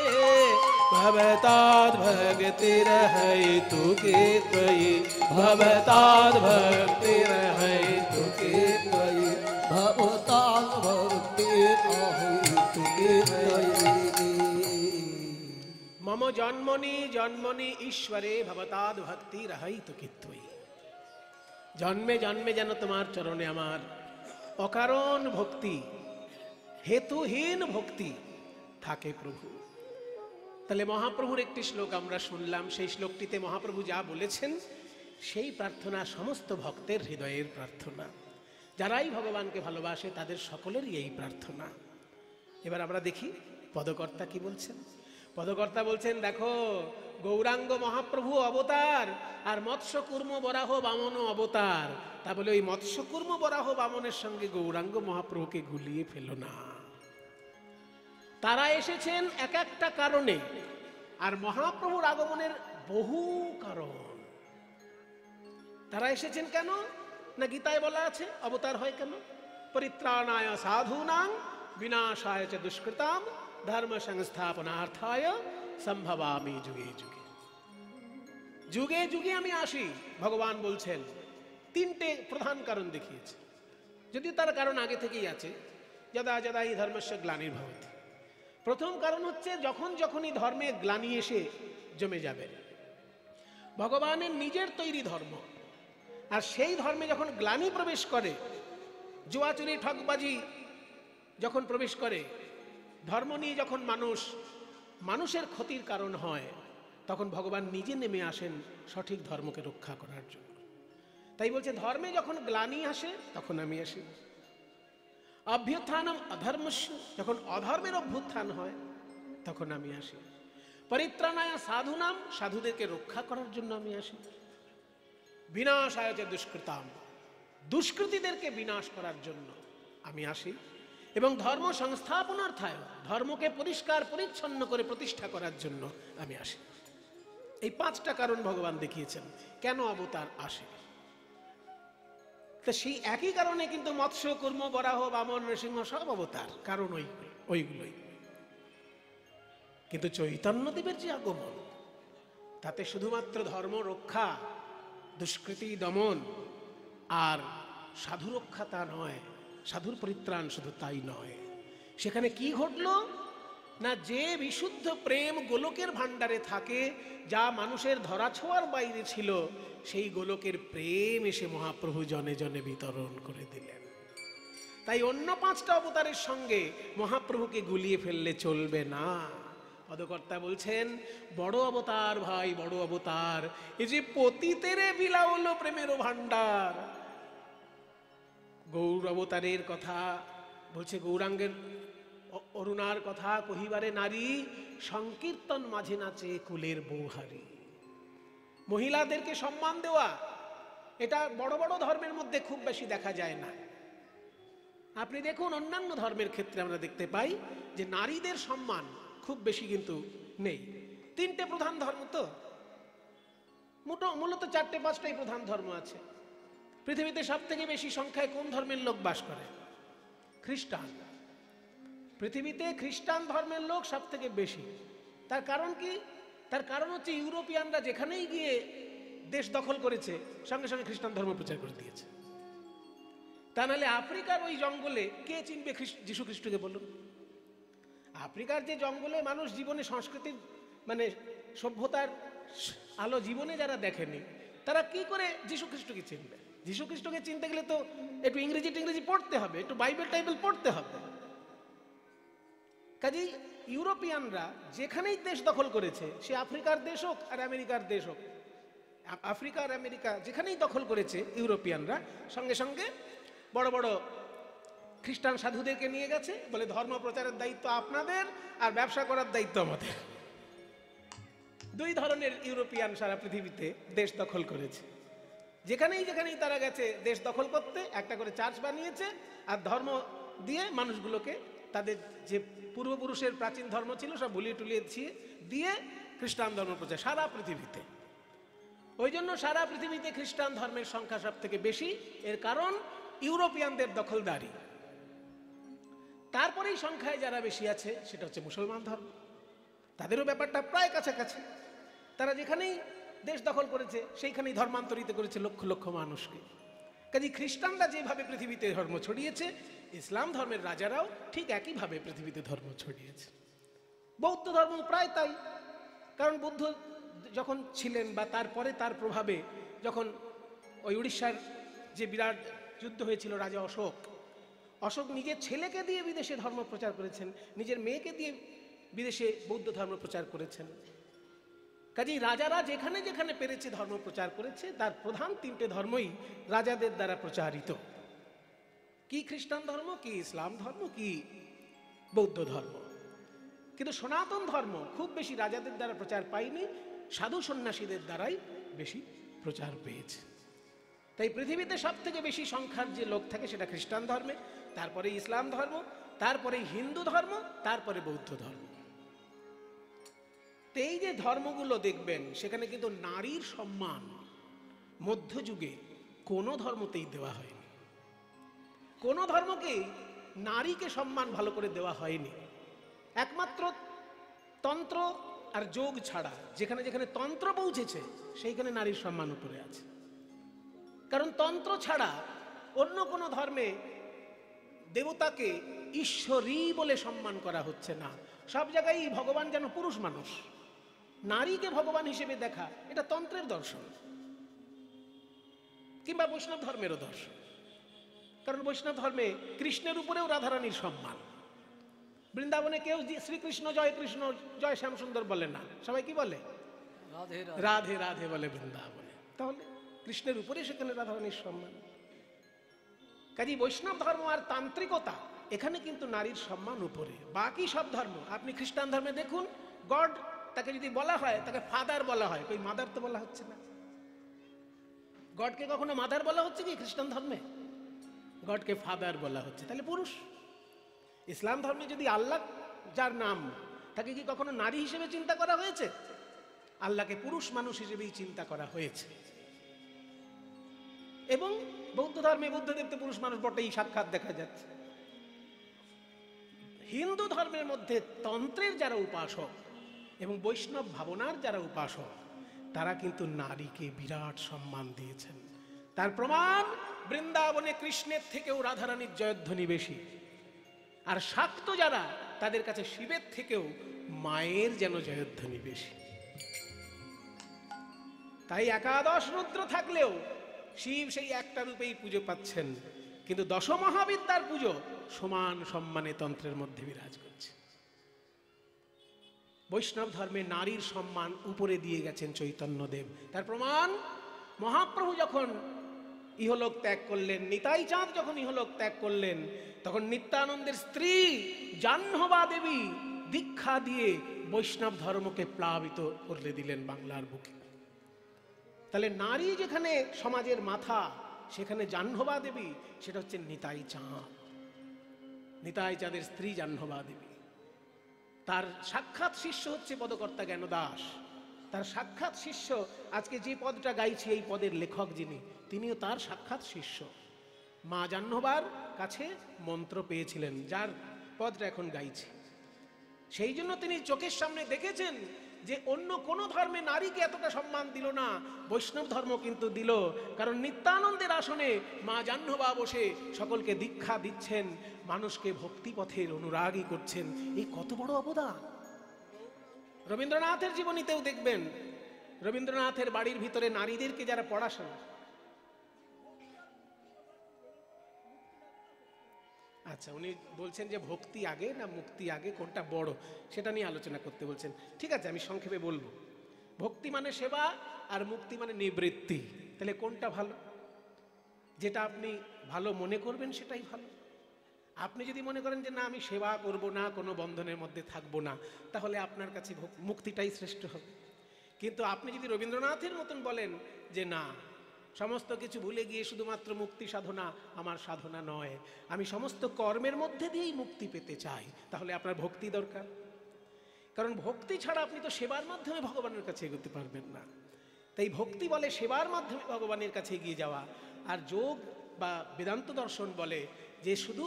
ভবতাদ ভক্তির হেতুকে ত্বয়ি, ভবতাদ ভক্তির হেতুকে ত্বয়ি, ভবতাদ ভক্তির হেতুকে ত্বয়ি। মম জন্মনি জন্মনি ঈশ্বরে ভবতাদ ভক্তি রহিতুকে ত্বয়ি। জন্মে জন্মে যেন তোমার চরণে আমার অকারণ ভক্তি, হেতুহীন ভক্তি থাকে প্রভু। তাহলে মহাপ্রভুর একটি শ্লোক আমরা শুনলাম, সেই শ্লোকটিতে মহাপ্রভু যা বলেছেন সেই প্রার্থনা সমস্ত ভক্তের হৃদয়ের প্রার্থনা। যারাই ভগবানকে ভালোবাসে তাদের সকলেরই এই প্রার্থনা। এবার আমরা দেখি পদকর্তা কি বলছেন। পদকর্তা বলছেন, দেখো গৌরাঙ্গ মহাপ্রভু অবতার আর মৎস্যকূর্ম বরাহ বামন অবতার। তা বলে ওই মৎস্যকূর্ম বরাহ বামনের সঙ্গে গৌরাঙ্গ মহাপ্রভুকে গুলিয়ে ফেলো না। তারা এসেছেন এক একটা কারণে, আর মহাপ্রভুর আগমনের বহু কারণ। তারা এসেছেন কেন না, গীতায় বলা আছে অবতার হয় কেন, পরিত্রাণায় সাধূনাং বিনাশায় চ দুষ্কৃতাম ধর্ম সংস্থাপনার্থায় সম্ভবামি যুগে যুগে। যুগে যুগে আমি আসি, ভগবান বলছেন। তিনটে প্রধান কারণ দেখিয়েছে, যদিও তার কারণ আগে থেকেই আছে। যদা যদা হি ধর্মস্য গ্লানির্ভবতি। প্রথম কারণ হচ্ছে যখন যখনই ধর্মে গ্লানি এসে জমে যাবে, ভগবানের নিজের তৈরি ধর্ম, আর সেই ধর্মে যখন গ্লানি প্রবেশ করে, জুয়াচুরি ঠকবাজি যখন প্রবেশ করে, ধর্ম নিয়ে যখন মানুষের ক্ষতির কারণ হয়, তখন ভগবান নিজে নেমে আসেন সঠিক ধর্মকে রক্ষা করার জন্য। তাই বলছে ধর্মে যখন গ্লানি আসে তখন আমি আসি। অভ্যুত্থানম অধর্মস্য, যখন অধর্মের অভ্যুত্থান হয় তখন আমি আসি। পরিত্রাণায় সাধুনাম, সাধুদেরকে রক্ষা করার জন্য আমি আসি। বিনাশায় চ দুষ্কৃতাম, দুষ্কৃতীদেরকে বিনাশ করার জন্য আমি আসি। এবং ধর্ম সংস্থাপনার্থায়, ধর্মকে পরিষ্কার পরিচ্ছন্ন করে প্রতিষ্ঠা করার জন্য আমি আসি। এই পাঁচটা কারণ ভগবান দেখিয়েছেন কেন অবতার আসে। তো সেই একই কারণে কিন্তু মৎস্য কূর্ম বরাহ বামন নৃসিংহ সব অবতার, কারণ ওইগুলোই। কিন্তু চৈতন্যদেবের যে আগমন, তাতে শুধুমাত্র ধর্ম রক্ষা, দুষ্কৃতি দমন আর সাধু রক্ষা তা নয়, সাধুর পরিত্রাণ শুধু তাই নয়। সেখানে কি ঘটল না, যে বিশুদ্ধ প্রেম গোলকের ভাণ্ডারে থাকে, যা মানুষের ধরাছোঁয়ার বাইরে ছিল, সেই গোলকের প্রেম এসে মহাপ্রভু জনে জনে বিতরণ করে দিলেন। তাই অন্য পাঁচটা অবতারের সঙ্গে মহাপ্রভুকে গুলিয়ে ফেললে চলবে না। পদকর্তা বলছেন, বড় অবতার ভাই, বড় অবতার, এই যে পতিতেরে বিলাউল প্রেমের ভাণ্ডার। গৌর অবতারের কথা বলছে, গৌরাঙ্গের অরুণার কথা কহিবারে নারী, সংকীর্তন মাঝে নাচে কুলের বৌহারি। মহিলাদেরকে সম্মান দেওয়া, এটা বড় বড় ধর্মের মধ্যে খুব বেশি দেখা যায় না। আপনি দেখুন অন্যান্য ধর্মের ক্ষেত্রে আমরা দেখতে পাই যে নারীদের সম্মান খুব বেশি কিন্তু নেই। তিনটে প্রধান ধর্ম তো, মূলত চারটে পাঁচটাই প্রধান ধর্ম আছে। পৃথিবীতে সব থেকে বেশি সংখ্যায় কোন ধর্মের লোক বাস করে? খ্রিস্টান। পৃথিবীতে খ্রিস্টান ধর্মের লোক সব থেকে বেশি। তার কারণ কি? তার কারণ হচ্ছে ইউরোপিয়ানরা যেখানেই গিয়ে দেশ দখল করেছে, সঙ্গে সঙ্গে খ্রিস্টান ধর্ম প্রচার করে দিয়েছে। তা নাহলে আফ্রিকার ওই জঙ্গলে কে চিনবে যীশু খ্রিস্টকে বলুন? আফ্রিকার যে জঙ্গলে মানুষ জীবনে সংস্কৃতির মানে সভ্যতার আলো জীবনে যারা দেখেনি, তারা কি করে যীশু খ্রিস্টকে চিনবে? যীশু খ্রিস্টকে চিনতে গেলে তো একটু ইংরেজি পড়তে হবে, একটু বাইবেল টাইবেল পড়তে হবে। কাজেই ইউরোপিয়ানরা যেখানেই দেশ দখল করেছে, সে আফ্রিকার দেশ হোক আর আমেরিকার দেশ হোক, আফ্রিকা আর আমেরিকা যেখানেই দখল করেছে ইউরোপিয়ানরা, সঙ্গে সঙ্গে বড় বড় খ্রিস্টান সাধুদেরকে নিয়ে গেছে, বলে ধর্ম প্রচারের দায়িত্ব আপনাদের আর ব্যবসা করার দায়িত্ব আমাদের। দুই ধরনের ইউরোপিয়ান সারা পৃথিবীতে দেশ দখল করেছে। যেখানেই যেখানেই তারা গেছে দেশ দখল করতে, একটা করে চার্চ বানিয়েছে আর ধর্ম দিয়ে মানুষগুলোকে তাদের যে পূর্বপুরুষের প্রাচীন ধর্ম ছিল সব ভুলিয়ে টুলিয়ে দিয়ে খ্রিস্টান ধর্ম প্রচার সারা পৃথিবীতে। ওই জন্য সারা পৃথিবীতে খ্রিস্টান ধর্মের সংখ্যা সব থেকে বেশি। এর কারণ ইউরোপিয়ানদের দখলদারি। তারপরেই সংখ্যায় যারা বেশি আছে সেটা হচ্ছে মুসলমান ধর্ম। তাদেরও ব্যাপারটা প্রায় কাছাকাছি। তারা যেখানেই দেশ দখল করেছে সেইখানেই ধর্মান্তরিত করেছে লক্ষ লক্ষ মানুষকে। কাজে খ্রিস্টানরা যেভাবে পৃথিবীতে ধর্ম ছড়িয়েছে, ইসলাম ধর্মের রাজারাও ঠিক একইভাবে পৃথিবীতে ধর্ম ছড়িয়েছে। বৌদ্ধ ধর্ম প্রায় তাই। কারণ বুদ্ধ যখন ছিলেন বা তারপরে তার প্রভাবে যখন ওই উড়িষ্যার যে বিরাট যুদ্ধ হয়েছিল, রাজা অশোক নিজের ছেলেকে দিয়ে বিদেশে ধর্ম প্রচার করেছেন, নিজের মেয়েকে দিয়ে বিদেশে বৌদ্ধ ধর্ম প্রচার করেছেন। কাজেই রাজারা যেখানে যেখানে পেরেছে ধর্ম প্রচার করেছে, তার প্রধান তিনটে ধর্মই রাজাদের দ্বারা প্রচারিত। কি খ্রিস্টান ধর্ম, কি ইসলাম ধর্ম, কি বৌদ্ধ ধর্ম। কিন্তু সনাতন ধর্ম খুব বেশি রাজাদের দ্বারা প্রচার পায়নি, সাধু সন্ন্যাসীদের দ্বারাই বেশি প্রচার পেয়েছে। তাই পৃথিবীতে সব থেকে বেশি সংখ্যার যে লোক থাকে সেটা খ্রিস্টান ধর্মে, তারপরে ইসলাম ধর্ম, তারপরে হিন্দু ধর্ম, তারপরে বৌদ্ধ ধর্ম। এই যে ধর্মগুলো দেখবেন সেখানে কিন্তু নারীর সম্মান মধ্যযুগে কোনো ধর্মতেই দেওয়া হয়নি। কোনো ধর্মকেই নারীকে সম্মান ভালো করে দেওয়া হয়নি। একমাত্র তন্ত্র আর যোগ ছাড়া যেখানে যেখানে তন্ত্র পৌঁছেছে সেইখানে নারীর সম্মান উপরে আছে। কারণ তন্ত্র ছাড়া অন্য কোনো ধর্মে দেবতাকে ঈশ্বরী বলে সম্মান করা হচ্ছে না। সব জায়গায় ভগবান যেন পুরুষ মানুষ, নারীকে ভগবান হিসেবে দেখা, এটা তন্ত্রের দর্শন কিংবা বৈষ্ণব ধর্মেরও দর্শন। কারণ বৈষ্ণব ধর্মে কৃষ্ণের উপরেও রাধারানীর সম্মান। বৃন্দাবনে কেউ শ্রীকৃষ্ণ জয় কৃষ্ণ জয় শ্যামসুন্দর বলে না, সবাই কি বলে? রাধে রাধে বলে বৃন্দাবনে। তাহলে কৃষ্ণের উপরে সেখানে রাধারানীর সম্মান। কাজী বৈষ্ণব ধর্ম আর তান্ত্রিকতা, এখানে কিন্তু নারীর সম্মান উপরে। বাকি সব ধর্ম, আপনি খ্রিস্টান ধর্মে দেখুন, গড তাকে যদি বলা হয় তাকে ফাদার বলা হয়, কই মাদার তো বলা হচ্ছে না। গডকে কখনো মাদার বলা হচ্ছে কি খ্রিস্টান ধর্মে? গডকে ফাদার বলা হচ্ছে, তাহলে পুরুষ। ইসলাম ধর্মে যদি আল্লাহ যার নাম, তাকে কি কখনো নারী হিসেবে চিন্তা করা হয়েছে? আল্লাহকে পুরুষ মানুষ হিসেবেই চিন্তা করা হয়েছে। এবং বৌদ্ধ ধর্মে বুদ্ধদেব তো পুরুষ মানুষ বটেই, সাক্ষাৎ দেখা যাচ্ছে। হিন্দু ধর্মের মধ্যে তন্ত্রের যারা উপাসক এবং বৈষ্ণব ভাবনার যারা উপাসক, তারা কিন্তু নারীকে বিরাট সম্মান দিয়েছেন। তার প্রমাণ বৃন্দাবনে কৃষ্ণের থেকেও রাধারানীর জয়ধ্বনি বেশি। আর শাক্ত যারা, তাদের কাছে শিবের থেকেও মায়ের যেন জয়ধ্বনি বেশি। তাই একাদশ রুদ্র থাকলেও শিব সেই একটা রূপেই পুজো পাচ্ছেন, কিন্তু দশ মহাবিদ্যার পুজো সমান সম্মানে তন্ত্রের মধ্যে বিরাজ করছে। বৈষ্ণব ধর্মে নারীর সম্মান উপরে দিয়ে গেছেন চৈতন্যদেব। তার প্রমাণ মহাপ্রভু যখন ইহলোক ত্যাগ করলেন, নিতাই চাঁদ যখন ইহলোক ত্যাগ করলেন, তখন নিত্যানন্দের স্ত্রী জাহ্নবা দেবী দীক্ষা দিয়ে বৈষ্ণব ধর্মকে প্লাবিত করে দিলেন বাংলার বুকে। তাহলে নারী যেখানে সমাজের মাথা, সেখানে জাহ্নবা দেবী সেটা হচ্ছে নিতাই চাঁদ। নিতাই চাঁদের স্ত্রী জাহ্নবা দেবী, তার সাক্ষাৎ শিষ্য হচ্ছে পদকর্তা জ্ঞানদাস। তার সাক্ষাৎ শিষ্য, আজকে যে পদটা গাইছি এই পদের লেখক যিনি, তিনিও তার সাক্ষাৎ শিষ্য। মা জাহ্নবার কাছে মন্ত্র পেয়েছিলেন, যার পদটা এখন গাইছে। সেই জন্য তিনি চোখের সামনে দেখেছেন যে অন্য কোন ধর্মে নারীকে এতটা সম্মান দিল না, বৈষ্ণব ধর্ম কিন্তু দিল। কারণ নিত্যানন্দের আসনে মা জাহ্নবা বসে সকলকে দীক্ষা দিচ্ছেন, মানুষকে ভক্তিপথের অনুরাগী করছেন। এই কত বড় অবদান! রবীন্দ্রনাথের জীবনীতেও দেখবেন, রবীন্দ্রনাথের বাড়ির ভিতরে নারীদেরকে যারা পড়াশোনা, আচ্ছা উনি বলছেন যে ভক্তি আগে না মুক্তি আগে, কোনটা বড় সেটা নিয়ে আলোচনা করতে বলছেন। ঠিক আছে, আমি সংক্ষেপে বলবো। ভক্তি মানে সেবা আর মুক্তি মানে নিবৃত্তি। তাহলে কোনটা ভালো? যেটা আপনি ভালো মনে করবেন সেটাই ভালো। আপনি যদি মনে করেন যে না আমি সেবা করব না, কোনো বন্ধনের মধ্যে থাকবো না, তাহলে আপনার কাছে মুক্তিটাই শ্রেষ্ঠ হবে। কিন্তু আপনি যদি রবীন্দ্রনাথের মতন বলেন যে না, সমস্ত কিছু ভুলে গিয়ে শুধুমাত্র মুক্তি সাধনা আমার সাধনা নয়, আমি সমস্ত কর্মের মধ্যে দিয়েই মুক্তি পেতে চাই, তাহলে আপনার ভক্তি দরকার। কারণ ভক্তি ছাড়া আপনি তো সেবার মাধ্যমে ভগবানের কাছে এগোতে পারবেন না। তাই ভক্তি বলে সেবার মাধ্যমে ভগবানের কাছে এগিয়ে যাওয়া। আর যোগ বা বেদান্ত দর্শন বলে যে শুধু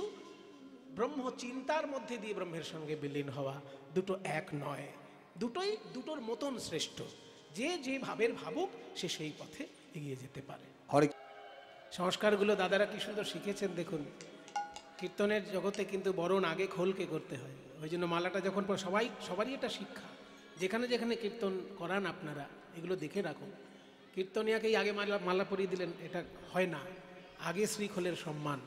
ব্রহ্ম চিন্তার মধ্যে দিয়ে ব্রহ্মের সঙ্গে বিলীন হওয়া। দুটো এক নয়, দুটোর মতন শ্রেষ্ঠ। যে যে ভাবের ভাবুক সে সেই পথে এগিয়ে যেতে পারে। সংস্কারগুলো দাদারা কি সুন্দর শিখেছেন দেখুন। কীর্তনের জগতে কিন্তু বরণ আগে খোলকে করতে হয়। ওই জন্য মালাটা যখন সবারই এটা শিক্ষা। যেখানে যেখানে কীর্তন করান আপনারা এগুলো দেখে রাখুন। কীর্তনিয়াকেই আগে মালা পরিয়ে দিলেন, এটা হয় না। আগে শ্রীখোলের সম্মান,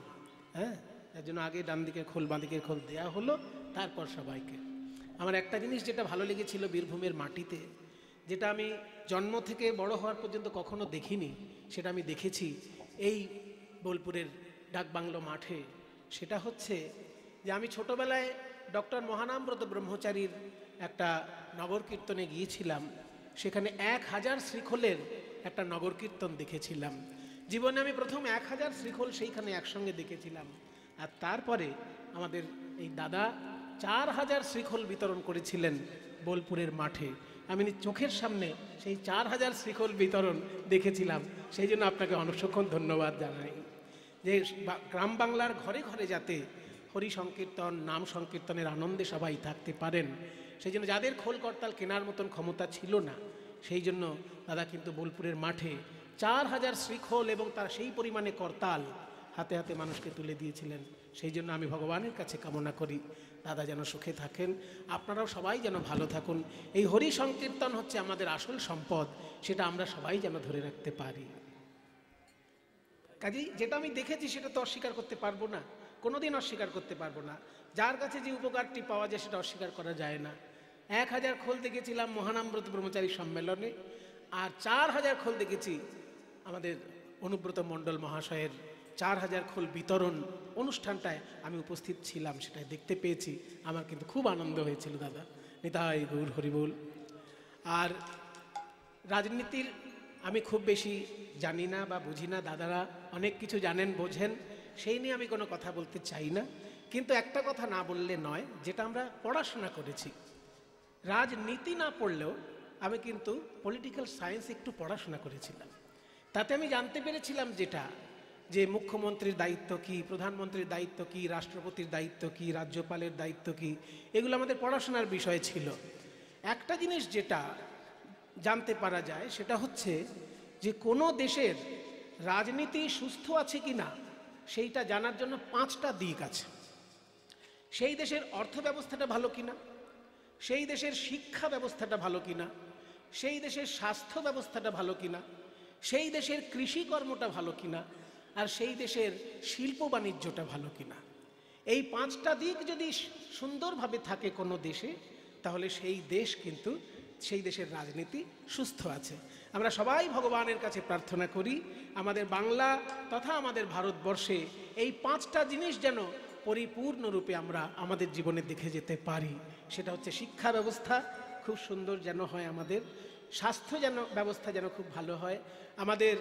হ্যাঁ, তার জন্য আগে ডান দিকের খোল বাঁ দিকের খোল দেওয়া হলো, তারপর সবাইকে। আমার একটা জিনিস যেটা ভালো লেগেছিল বীরভূমের মাটিতে, যেটা আমি জন্ম থেকে বড় হওয়ার পর্যন্ত কখনো দেখিনি, সেটা আমি দেখেছি এই বোলপুরের ডাকবাংলো মাঠে। সেটা হচ্ছে যে আমি ছোটবেলায় ডক্টর মহানামব্রত ব্রহ্মচারীর একটা নগর কীর্তনে গিয়েছিলাম। সেখানে 1000 শ্রীখোলের একটা নগর কীর্তন দেখেছিলাম। জীবনে আমি প্রথম 1000 শ্রীখোল সেইখানে একসঙ্গে দেখেছিলাম। আর তারপরে আমাদের এই দাদা 4000 শ্রীখোল বিতরণ করেছিলেন বোলপুরের মাঠে। আমি চোখের সামনে সেই 4000 শ্রীখোল বিতরণ দেখেছিলাম। সেই জন্য আপনাকে অসংখ্য ধন্যবাদ জানাই যে গ্রাম বাংলার ঘরে ঘরে যাতে হরি সংকীর্তন নাম সংকীর্তনের আনন্দে সবাই থাকতে পারেন। সেই জন্য যাদের খোল করতাল কেনার মতন ক্ষমতা ছিল না, সেই জন্য দাদা কিন্তু বোলপুরের মাঠে 4000 শ্রীখোল এবং তার সেই পরিমাণে করতাল হাতে হাতে মানুষকে তুলে দিয়েছিলেন। সেই জন্য আমি ভগবানের কাছে কামনা করি দাদা যেন সুখে থাকেন, আপনারাও সবাই যেন ভালো থাকুন। এই হরি সংকীর্তন হচ্ছে আমাদের আসল সম্পদ, সেটা আমরা সবাই যেন ধরে রাখতে পারি। কাজেই যেটা আমি দেখেছি সেটা তো অস্বীকার করতে পারবো না, কোনোদিন অস্বীকার করতে পারবো না। যার কাছে যে উপকারটি পাওয়া যায় সেটা অস্বীকার করা যায় না। 1000 খোল দেখেছিলাম মহানামব্রত ব্রহ্মচারী সম্মেলনে, আর 4000 খোল দেখেছি আমাদের অনুব্রত মণ্ডল মহাশয়ের 4000 খোল বিতরণ অনুষ্ঠানটায় আমি উপস্থিত ছিলাম, সেটাই দেখতে পেয়েছি। আমার কিন্তু খুব আনন্দ হয়েছিল দাদা। নিতাই গৌর হরিবোল। আর রাজনীতির আমি খুব বেশি জানি না বা বুঝি না, দাদারা অনেক কিছু জানেন বোঝেন, সেই নিয়ে আমি কোনো কথা বলতে চাই না। কিন্তু একটা কথা না বললে নয়, যেটা আমরা পড়াশোনা করেছি, রাজনীতি না পড়লেও আমি কিন্তু পলিটিক্যাল সায়েন্স একটু পড়াশোনা করেছিলাম। তাতে আমি জানতে পেরেছিলাম যেটা, যে মুখ্যমন্ত্রীর দায়িত্ব কি, প্রধানমন্ত্রীর দায়িত্ব কি, রাষ্ট্রপতির দায়িত্ব কি, রাজ্যপালের দায়িত্ব কি, এগুলো আমাদের পড়াশোনার বিষয় ছিল। একটা জিনিস যেটা জানতে পারা যায় সেটা হচ্ছে যে কোনো দেশের রাজনীতি সুস্থ আছে কি না সেইটা জানার জন্য 5টা দিক আছে। সেই দেশের অর্থ ব্যবস্থাটা ভালো কিনা, সেই দেশের শিক্ষা ব্যবস্থাটা ভালো কিনা, সেই দেশের স্বাস্থ্য ব্যবস্থাটা ভালো কিনা, সেই দেশের কৃষিকর্মটা ভালো কিনা, আর সেই দেশের শিল্প বাণিজ্যটা ভালো কিনা। এই 5টা দিক যদি সুন্দরভাবে থাকে কোনো দেশে, তাহলে সেই দেশ কিন্তু, সেই দেশের রাজনীতি সুস্থ আছে। আমরা সবাই ভগবানের কাছে প্রার্থনা করি আমাদের বাংলা তথা আমাদের ভারতবর্ষে এই 5টা জিনিস যেন পরিপূর্ণরূপে আমরা আমাদের জীবনে দেখে যেতে পারি। সেটা হচ্ছে শিক্ষা ব্যবস্থা খুব সুন্দর যেন হয়, আমাদের স্বাস্থ্য যেন ব্যবস্থা যেন খুব ভালো হয়, আমাদের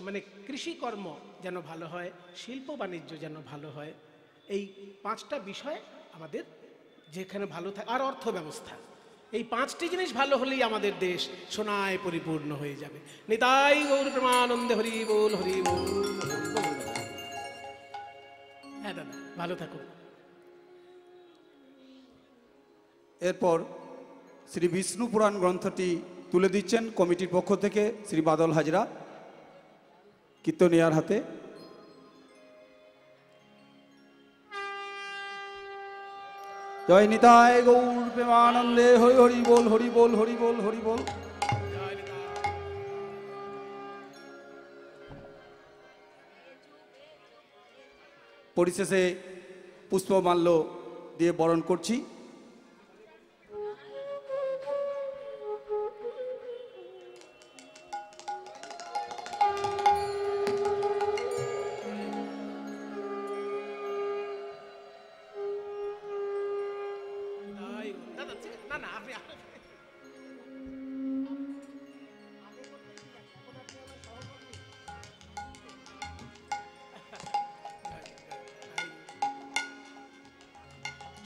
মানে কৃষিকর্ম যেন ভালো হয়, শিল্প বাণিজ্য যেন ভালো হয়। এই 5টা বিষয় আমাদের যেখানে ভালো থাকে, আর অর্থ ব্যবস্থা, এই 5টি জিনিস ভালো হলেই আমাদের দেশ সোনায় পরিপূর্ণ হয়ে যাবে। নিতাই গৌর প্রেমানন্দে হরি বল হরি বল। হ্যাঁ দাদা, ভালো থাকুন। এরপর শ্রী বিষ্ণু পুরাণ গ্রন্থটি তুলে দিচ্ছেন কমিটির পক্ষ থেকে শ্রী বাদল হাজরা কীর্তনিয়ার হাতে। জয় নিতাই গৌর প্রেমানন্দে, হরি হরি বল, হরি বল, হরি বল, হরি বল। পরিশেষে পুষ্পমাল্য দিয়ে বরণ করছি।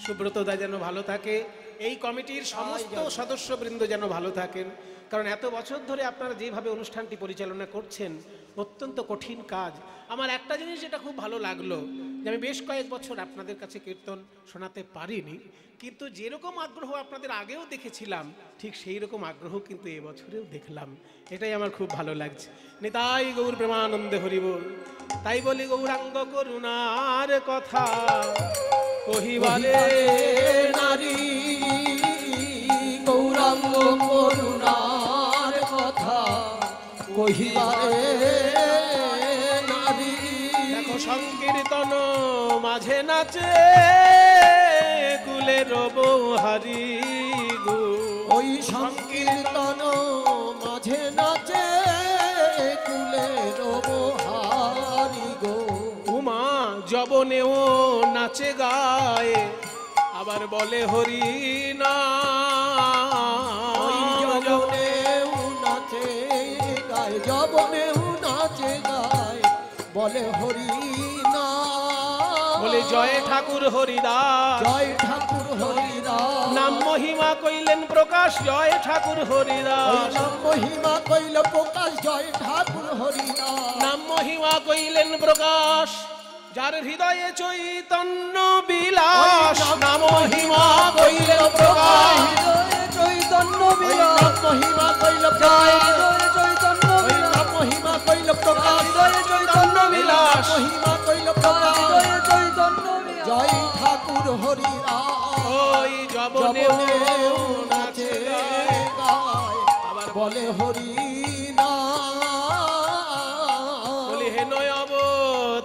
সুব্রতদা যেন ভালো থাকে, এই কমিটির সমস্ত সদস্যবৃন্দ যেন ভালো থাকেন, কারণ এত বছর ধরে আপনারা যেভাবে অনুষ্ঠানটি পরিচালনা করছেন অত্যন্ত কঠিন কাজ। আমার একটা জিনিস যেটা খুব ভালো লাগলো, যে আমি বেশ কয়েক বছর আপনাদের কাছে কীর্তন শোনাতে পারিনি, কিন্তু যেরকম আগ্রহ আপনাদের আগেও দেখেছিলাম ঠিক সেই রকম আগ্রহ কিন্তু এবছরেও দেখলাম। এটাই আমার খুব ভালো লাগছে। নিতাই গৌর প্রেমানন্দে হরি বল। তাই বলি গৌরাঙ্গ করুণার কথা কহিবারে নারী, গৌরাঙ্গ করুণার কথা কহিবারে নারী। দেখো সংকীর্তন মাঝে নাচে কুলের বৌহারি গো, ওই সংকীর্তন মাঝে নাচে কুলের বৌহারি গো। উমা যবনেও নাচে গায়ে আবার বলে হরি না, যবনেও নাচে গায়, যবনেও নাচে গায় বলে হরি না, বলে জয় ঠাকুর হরিদাস, জয় ঠাকুর হরিদাস। নাম মহিমা কইলেন প্রকাশ, জয় ঠাকুর হরিদাস। নাম মহিমা কইল প্রকাশ, জয় ঠাকুর হরিদাস। নাম মহিমা কইলেন প্রকাশ, যার হৃদয়ে চৈতন্য বিলাস। নাম মহিমা কইলেন প্রকাশ, চৈতন্য বিলাস। মহিমা কইল প্রকাশ, চৈতন্য বিলাস। মহিমা কইল প্রকাশ, চৈতন্য বিলাস। মহিমা কইল প্রকাশ, চৈতন্য বিলাস। জয় ঠাকুর হরিদাস। ওই যবনেও নাচে গায় আবার বলে হরি না, বলি হে নয়ব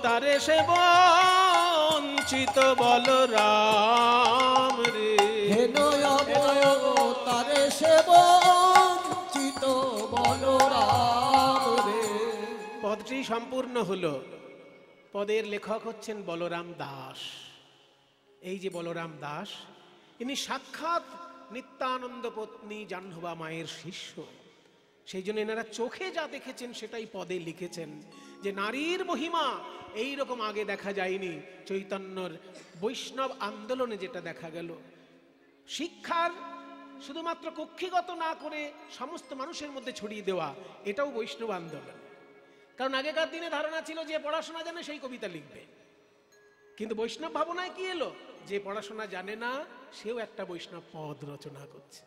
তারে সে বঞ্চিত বলরাম রে। হে নয়ব তারে সে বঞ্চিত বলরাম রে। পদটি সম্পূর্ণ হলো। পদের লেখক হচ্ছেন বলরাম দাস। এই যে বলরাম দাস, ইনি সাক্ষাৎ নিত্যানন্দ পত্নী জাহ্নবা মায়ের শিষ্য। সেই জন্য এনারা চোখে যা দেখেছেন সেটাই পদে লিখেছেন, যে নারীর মহিমা এই রকম আগে দেখা যায়নি। চৈতন্যর বৈষ্ণব আন্দোলনে যেটা দেখা গেল, শিক্ষার শুধুমাত্র কক্ষিগত না করে সমস্ত মানুষের মধ্যে ছড়িয়ে দেওয়া, এটাও বৈষ্ণব আন্দোলন। কারণ আগেকার দিনে ধারণা ছিল যে পড়াশোনা জানে সেই কবিতা লিখবে, কিন্তু বৈষ্ণব ভাবনায় কি এলো, যে পড়াশোনা জানে না সেও একটা বৈষ্ণব পদ রচনা করছে।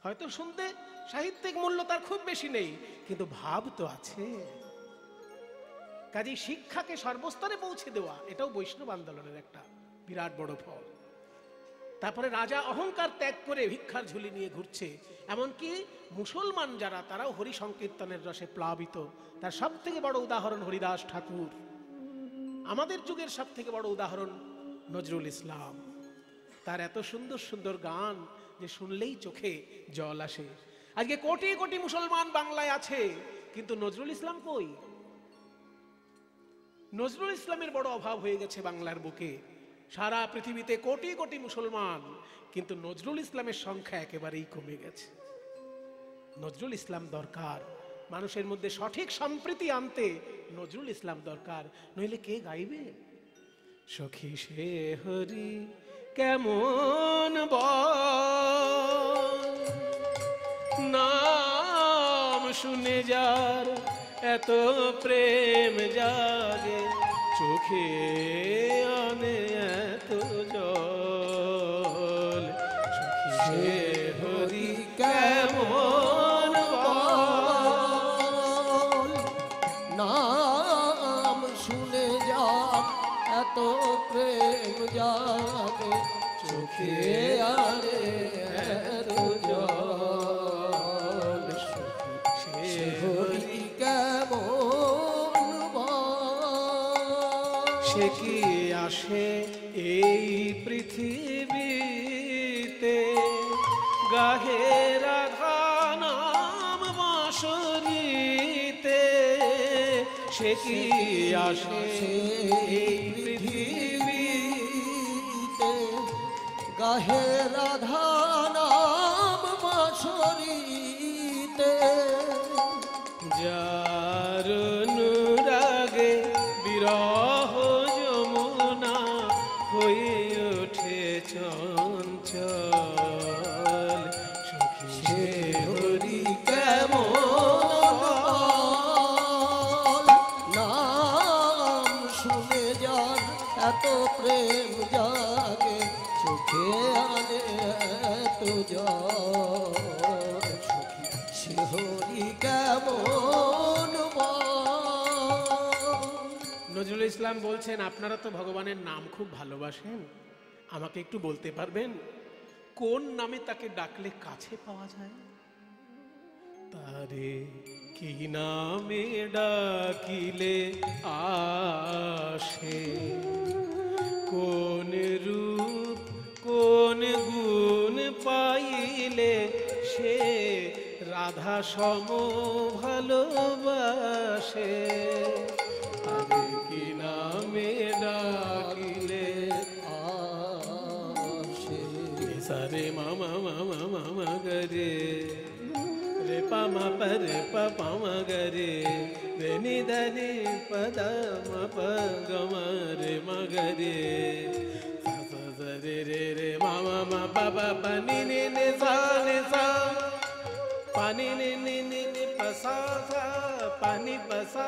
হয়তো শুনতে সাহিত্যিক মূল্য তার খুব বেশি নেই, কিন্তু ভাব তো আছে। কাজেই শিক্ষাকে সর্বস্তরে পৌঁছে দেওয়া, এটাও বৈষ্ণব আন্দোলনের একটা বিরাট বড় ফল। তারপরে রাজা অহংকার ত্যাগ করে ভিক্ষার ঝুলি নিয়ে ঘুরছে, এমনকি মুসলমান যারা তারাও হরি সংকীর্তনের রসে প্লাবিত। তার সব থেকে বড় উদাহরণ হরিদাস ঠাকুর। আমাদের যুগের সব থেকে বড় উদাহরণ নজরুল ইসলাম। তার এত সুন্দর সুন্দর গান যে শুনলেই চোখে জল আসে। আজকে কোটি কোটি মুসলমান বাংলায় আছে, কিন্তু নজরুল ইসলাম কই? নজরুল ইসলামের বড় অভাব হয়ে গেছে বাংলার বুকে। সারা পৃথিবীতে কোটি কোটি মুসলমান, কিন্তু নজরুল ইসলামের সংখ্যা একেবারেই কমে গেছে। নজরুল ইসলাম দরকার, মানুষের মধ্যে সঠিক সম্প্রীতি আনতে নজরুল ইসলাম দরকার, নইলে কে গাইবে? সখী সে হরি কেমন নাম শুনে যার এত প্রেম জাগে, চোখে আনে এত জল। সখী সে হরি এত প্রেম জাগে চোখে আনে এত জল সে হরি কেমন সে কি আসে এই পৃথিবীতে গাহে রাধা নাম বাঁশরীতে সে কি আসে এই পৃথিবীতে গাহে রাধা নাম বাঁশরীতে যার অনুরাগে বিরহ যমুনা হয়ে ওঠে চঞ্চল সখী সে হরি কেমন নাম শুনে যার এত প্রেম জাগে চোখে আনে এত জল সে হরি কেমন নজরুল ইসলাম বলছেন, আপনারা তো ভগবানের নাম খুব ভালোবাসেন, আমাকে একটু বলতে পারবেন কোন নামে তাকে ডাকলে কাছে পাওয়া যায়? তারে কি নামে ডাকিলে আসে, কোন রূপ কোন গুণ পাইলে সে রাধা সম ভালোবাসে? তারে কি নামে ডাকিলে আসে সারে মামা মামা মামা গরে রে পামা পর পামা গরে রে নি దని పద మ ప గమ రే మగరే స స రే రే రే మామా మా ప ప ప ని ని ని సా ని సా పాని ని ని ని ని ప సా సా పాని ప సా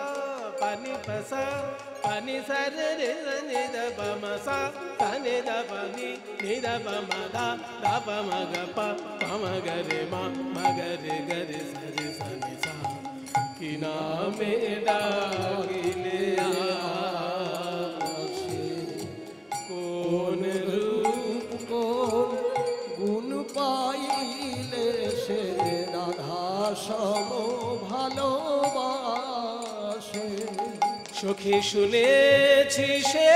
పాని ప సా పాని స రే రే ని ద ప మ సా సా ని ద ప ని ద ప మ ద ద ప మ గ ప ప మ గ రే మ మ గ రే గ రే స రే స ని సా কি নামে ডাকিলে আসে, কোন রূপ কোন গুণ পাইলে সে রাধা সম ভালোবাসে? সখী শুনেছি সে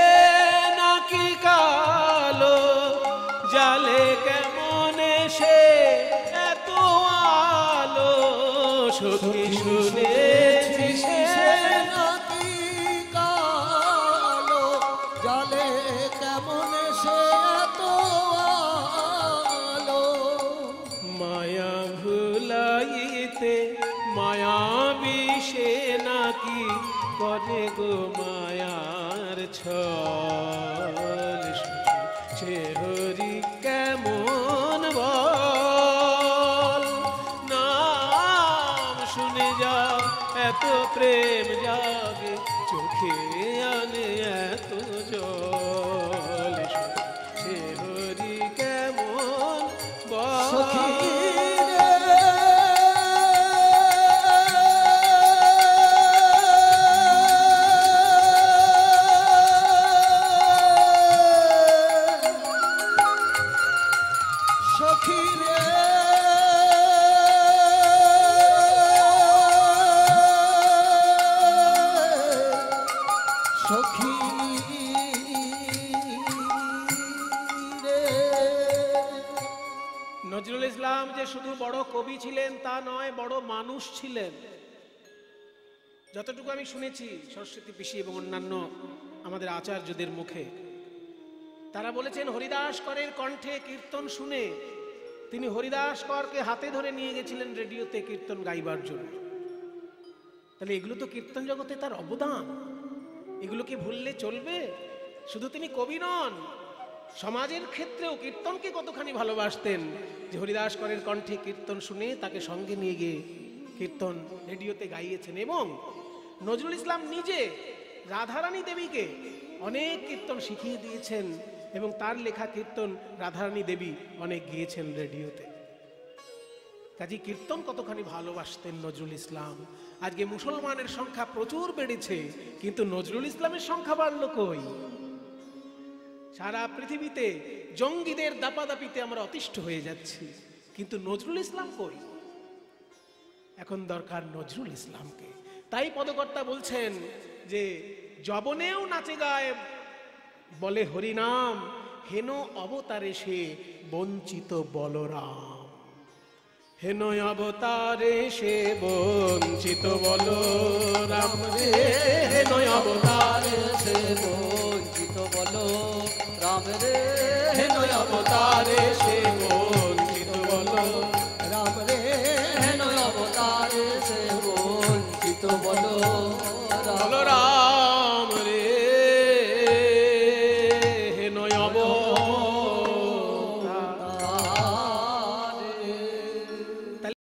নাকি কালো, জালে কেমন সে এত আলো? সখী শুনেছি সে নাকি কালো, জালে কেমন সে এত আলো? মায়া ভুলাইতে মায়া বিষে নাকি করে গো মায়ার ছল? সে হরি কেমন বল, নাম শুনে যাও এত প্রেম জাগে চোখে আনে এত জল? সে হরি কেমন বল? সখী সখী রে সখী রে। নজরুল ইসলাম যে শুধু বড় কবি ছিলেন তা নয়, বড় মানুষ ছিলেন। যতটুকু আমি শুনেছি সরস্বতী পিসি এবং অন্যান্য আমাদের আচার্যদের মুখে, তারা বলেছেন হরিদাস করের কণ্ঠে কীর্তন শুনে তিনি হরিদাস করকে হাতে ধরে নিয়ে গেছিলেন রেডিওতে কীর্তন গাইবার জন্য। তাহলে এগুলো তো কীর্তন জগতে তার অবদান, এগুলো কি ভুললে চলবে? শুধু তিনি কবি নন, সমাজের ক্ষেত্রেও কীর্তনকে কতখানি ভালোবাসতেন যে হরিদাস করের কণ্ঠে কীর্তন শুনে তাকে সঙ্গে নিয়ে গিয়ে কীর্তন রেডিওতে গাইয়েছেন। এবং নজরুল ইসলাম নিজে রাধারানী দেবীকে অনেক কীর্তন শিখিয়ে দিয়েছেন এবং তার লেখা কীর্তন রাধারানী দেবী অনেক গিয়েছেন রেডিওতে। কাজী কীর্তন কতখানি ভালোবাসতেন নজরুল ইসলাম। আজকে মুসলমানের সংখ্যা প্রচুর বেড়েছে, কিন্তু নজরুল ইসলামের সংখ্যা বাড়ল কই? সারা পৃথিবীতে জঙ্গিদের দাপাদাপিতে আমরা অতিষ্ঠ হয়ে যাচ্ছি, কিন্তু নজরুল ইসলাম কই? এখন দরকার নজরুল ইসলামকে। তাই পদকর্তা বলছেন যে যবনেও নাচে গায় বলে হরিনাম, হেন অবতারে সে বঞ্চিত বলরাম। হেন অবতারে সে বঞ্চিত বলরাম রে, হেন অবতারে সে বঞ্চিত বলো রাম রে, হেন অবতারে সে বঞ্চিত বলরাম রাম রে, হেন অবতারে সে বঞ্চিত বলো